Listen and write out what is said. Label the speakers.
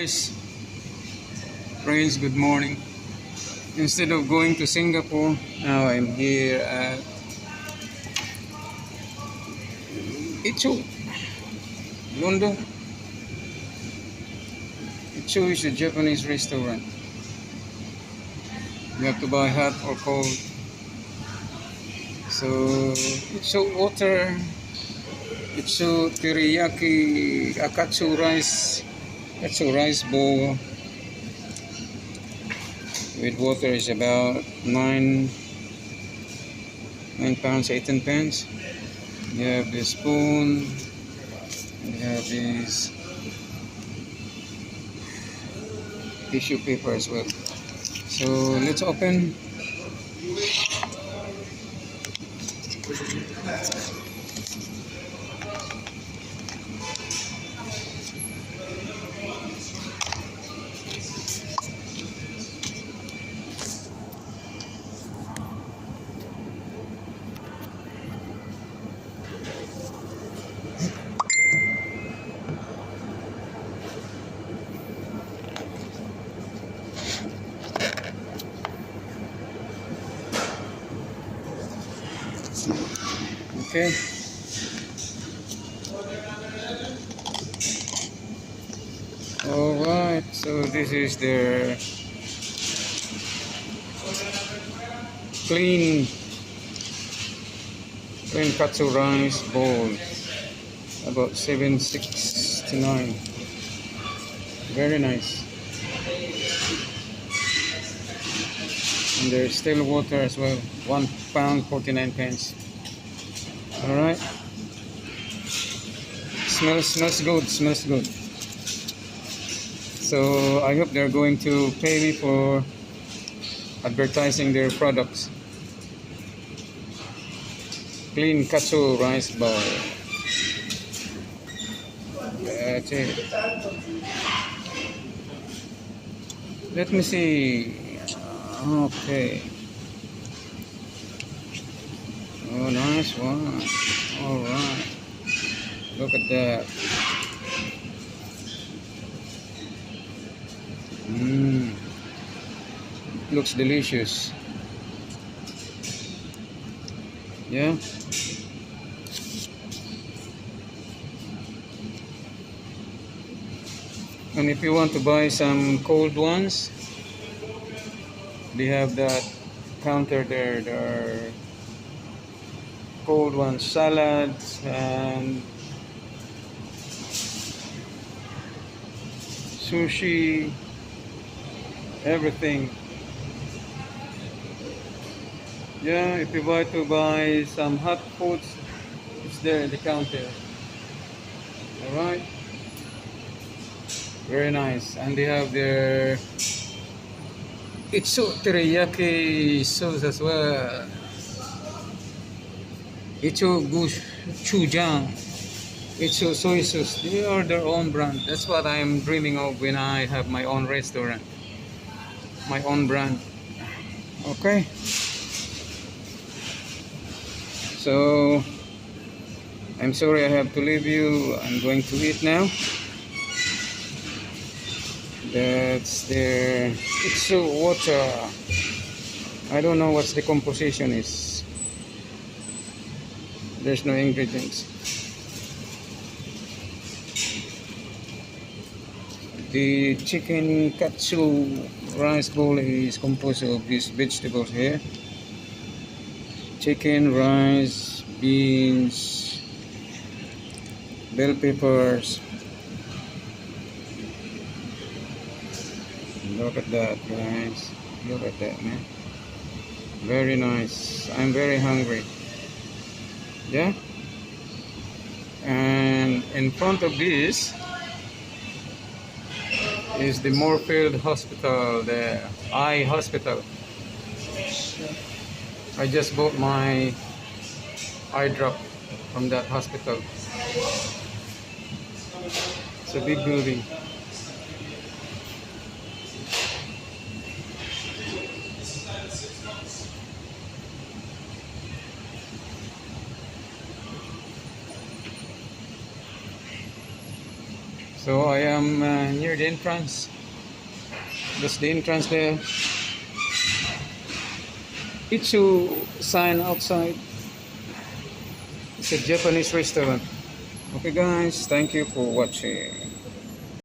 Speaker 1: guys, friends, good morning. Instead of going to Singapore, now I'm here at Itsu, London. Itsu is a Japanese restaurant. You have to buy hot or cold. So Itsu water, Itsu teriyaki, Katsu rice bowl with water is about 9 pounds, 18 pence. You have the spoon, and you have this tissue paper as well. So let's open. Okay. Alright, so this is their clean katsu rice bowl, about $7.69. Very nice. And there's still water as well, 1 pound 49 pence. Alright. Smells good. So I hope they're going to pay me for advertising their products. Clean katsu rice bowl. That's it. Let me see. Okay. Oh, nice one. Alright. Look at that. Looks delicious. Yeah. And if you want to buy some cold ones, they have that counter there. There are cold ones, salads and sushi, everything. Yeah, if you want to buy some hot foods, it's there in the counter. Alright, very nice. And they have their Itsu teriyaki sauce as well. Itsu gochujang, Itsu soy sauce. They are their own brand. That's what I'm dreaming of when I have my own restaurant, my own brand. Okay. So I'm sorry I have to leave you. I'm going to eat now. That's their Itsu water. I don't know what the composition is. There's no ingredients. The chicken katsu rice bowl is composed of these vegetables here. Chicken, rice, beans, bell peppers. Look at that, guys. Look at that, man. Very nice. I'm very hungry. Yeah. And in front of this is the Moorfield Hospital, the eye hospital. I just bought my eye drop from that hospital. It's a big building. So I am near the entrance. That's the entrance there. Itsu sign outside. It's a Japanese restaurant. Okay guys, thank you for watching.